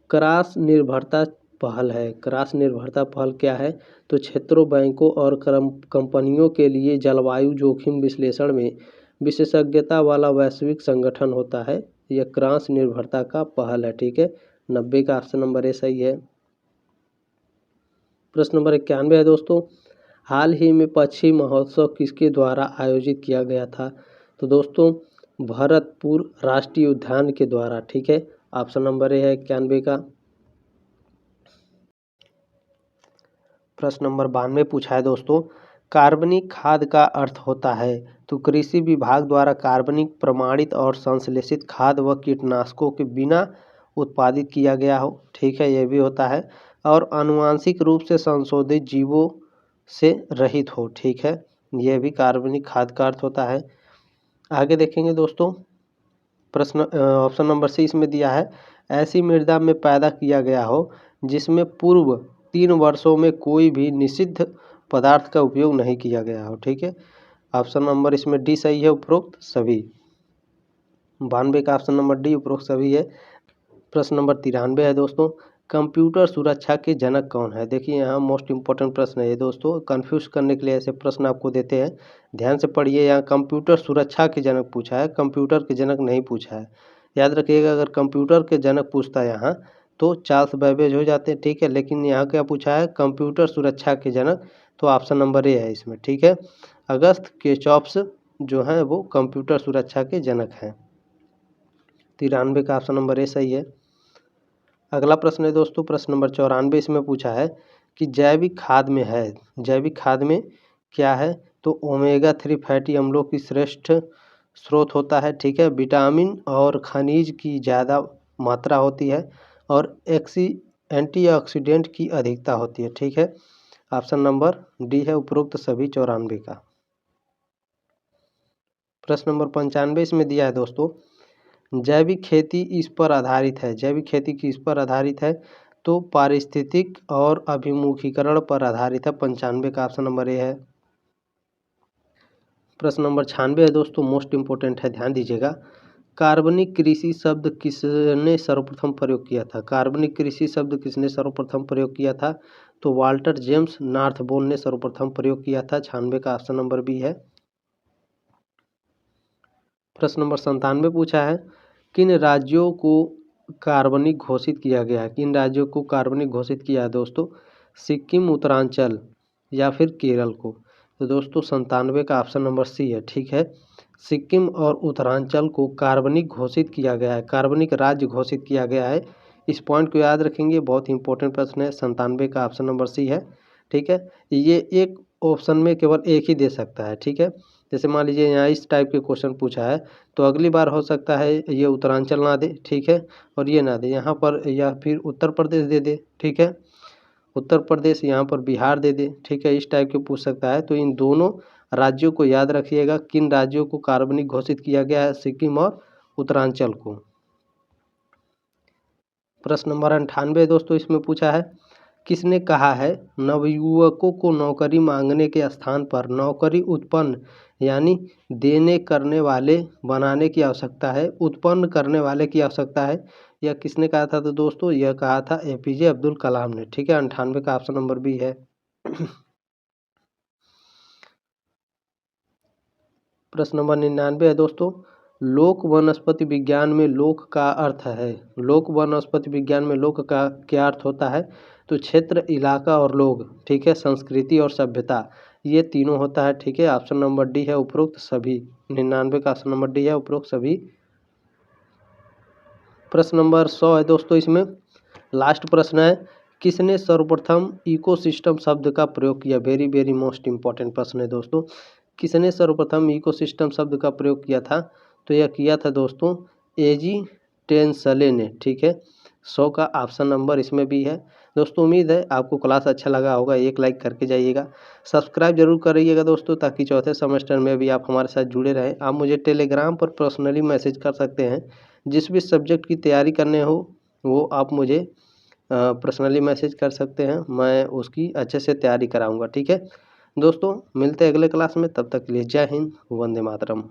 क्रॉस निर्भरता पहल है। क्रॉस निर्भरता पहल क्या है? तो क्षेत्रों, बैंकों और कंपनियों के लिए जलवायु जोखिम विश्लेषण में विशेषज्ञता वाला वैश्विक संगठन होता है। यह क्रॉस निर्भरता का पहल है, ठीक है। 90 का ऑप्शन नंबर ए सही है। प्रश्न नंबर 91 है दोस्तों, हाल ही में पक्षी महोत्सव किसके द्वारा आयोजित किया गया था? तो दोस्तों भरतपुर राष्ट्रीय उद्यान के द्वारा, ठीक है। ऑप्शन नंबर ए है 91 का। प्रश्न नंबर 92 पूछा है दोस्तों, कार्बनिक खाद का अर्थ होता है। तो कृषि विभाग द्वारा कार्बनिक प्रमाणित और संश्लेषित खाद व कीटनाशकों के बिना उत्पादित किया गया हो, ठीक है, यह भी होता है। और आनुवांशिक रूप से संशोधित जीवों से रहित हो, ठीक है, यह भी कार्बनिक खाद का अर्थ होता है। आगे देखेंगे दोस्तों, प्रश्न ऑप्शन नंबर सी इसमें दिया है, ऐसी मृदा में पैदा किया गया हो जिसमें पूर्व 3 वर्षों में कोई भी निषिद्ध पदार्थ का उपयोग नहीं किया गया हो, ठीक है। ऑप्शन नंबर इसमें डी सही है, उपरोक्त सभी। 92 का ऑप्शन नंबर डी उपरोक्त सभी है। प्रश्न नंबर 93 है दोस्तों, कंप्यूटर सुरक्षा के जनक कौन है? देखिए यहाँ मोस्ट इंपॉर्टेंट प्रश्न है ये दोस्तों, कंफ्यूज करने के लिए ऐसे प्रश्न आपको देते हैं, ध्यान से पढ़िए। यहाँ कंप्यूटर सुरक्षा के जनक पूछा है, कंप्यूटर के जनक नहीं पूछा है। याद रखिएगा, अगर कंप्यूटर के जनक पूछता है यहाँ तो चार्ल्स बैबेज हो जाते हैं, ठीक है। लेकिन यहाँ क्या पूछा है, कंप्यूटर सुरक्षा के जनक, तो ऑप्शन नंबर ए है इसमें, ठीक है। अगस्त केचॉप्स जो हैं वो कंप्यूटर सुरक्षा के जनक हैं। 93 का ऑप्शन नंबर ए सही है। अगला प्रश्न है दोस्तों, प्रश्न नंबर 94 इसमें पूछा है कि जैविक खाद में है, जैविक खाद में क्या है? तो ओमेगा 3 फैटी अम्लों की श्रेष्ठ स्रोत होता है, ठीक है। विटामिन और खनिज की ज़्यादा मात्रा होती है और एंटीऑक्सीडेंट की अधिकता होती है, ठीक है। ऑप्शन नंबर डी है उपरोक्त सभी 94 का। प्रश्न नंबर 95 इसमें दिया है दोस्तों, जैविक खेती इस पर आधारित है, जैविक खेती किस पर आधारित है? तो पारिस्थितिक और अभिमुखीकरण पर आधारित है। 95 का ऑप्शन नंबर ए है। प्रश्न नंबर 96 है दोस्तों, मोस्ट इंपोर्टेंट है, ध्यान दीजिएगा। कार्बनिक कृषि शब्द किसने सर्वप्रथम प्रयोग किया था? कार्बनिक कृषि शब्द किसने सर्वप्रथम प्रयोग किया था? तो वाल्टर जेम्स नॉर्थबोर्न ने सर्वप्रथम प्रयोग किया था। 96 का ऑप्शन नंबर बी है। प्रश्न नंबर 97 पूछा है, किन राज्यों को कार्बनिक घोषित किया गया है? किन राज्यों को कार्बनिक घोषित किया है दोस्तों? सिक्किम, उत्तरांचल या फिर केरल को? तो दोस्तों 97 का ऑप्शन नंबर सी है, ठीक है। सिक्किम और उत्तरांचल को कार्बनिक घोषित किया गया है, कार्बनिक राज्य घोषित किया गया है। इस पॉइंट को याद रखेंगे, बहुत इंपॉर्टेंट प्रश्न है। 97 का ऑप्शन नंबर सी है, ठीक है। ये एक ऑप्शन में केवल एक ही दे सकता है, ठीक है। जैसे मान लीजिए यहाँ इस टाइप के क्वेश्चन पूछा है तो अगली बार हो सकता है ये उत्तरांचल ना दे, ठीक है, और ये ना दे यहाँ पर, या फिर उत्तर प्रदेश दे दे, ठीक है। उत्तर प्रदेश यहाँ पर बिहार दे दे, ठीक है, इस टाइप के पूछ सकता है। तो इन दोनों राज्यों को याद रखिएगा, किन राज्यों को कार्बनिक घोषित किया गया है? सिक्किम और उत्तरांचल को। प्रश्न नंबर 98 दोस्तों इसमें पूछा है, किसने कहा है नवयुवकों को नौकरी मांगने के स्थान पर नौकरी उत्पन्न यानी देने करने वाले बनाने की आवश्यकता है, उत्पन्न करने वाले की आवश्यकता है? यह किसने कहा था? तो दोस्तों यह कहा था एपीजे अब्दुल कलाम ने, ठीक है। 98 का ऑप्शन नंबर बी है। प्रश्न नंबर 99 है दोस्तों, लोक वनस्पति विज्ञान में लोक का अर्थ है, लोक वनस्पति विज्ञान में लोक का क्या अर्थ होता है? तो क्षेत्र, इलाका और लोग, ठीक है, संस्कृति और सभ्यता, ये तीनों होता है, ठीक है। ऑप्शन नंबर डी है उपरोक्त सभी। 99 का ऑप्शन नंबर डी है उपरोक्त सभी। प्रश्न नंबर 100 है दोस्तों, इसमें लास्ट प्रश्न है, किसने सर्वप्रथम इकोसिस्टम शब्द का प्रयोग किया? वेरी वेरी मोस्ट इंपॉर्टेंट प्रश्न है दोस्तों, किसने सर्वप्रथम इकोसिस्टम शब्द का प्रयोग किया था? तो यह किया था दोस्तों एजी टेंसले ने, ठीक है। 100 का ऑप्शन नंबर इसमें भी है। दोस्तों उम्मीद है आपको क्लास अच्छा लगा होगा, एक लाइक करके जाइएगा, सब्सक्राइब जरूर करिएगा दोस्तों, ताकि चौथे सेमेस्टर में भी आप हमारे साथ जुड़े रहें। आप मुझे टेलीग्राम पर पर्सनली मैसेज कर सकते हैं, जिस भी सब्जेक्ट की तैयारी करने हो वो आप मुझे पर्सनली मैसेज कर सकते हैं, मैं उसकी अच्छे से तैयारी कराऊंगा, ठीक है दोस्तों। मिलते हैं अगले क्लास में, तब तक के लिए जय हिंद, वंदे मातरम।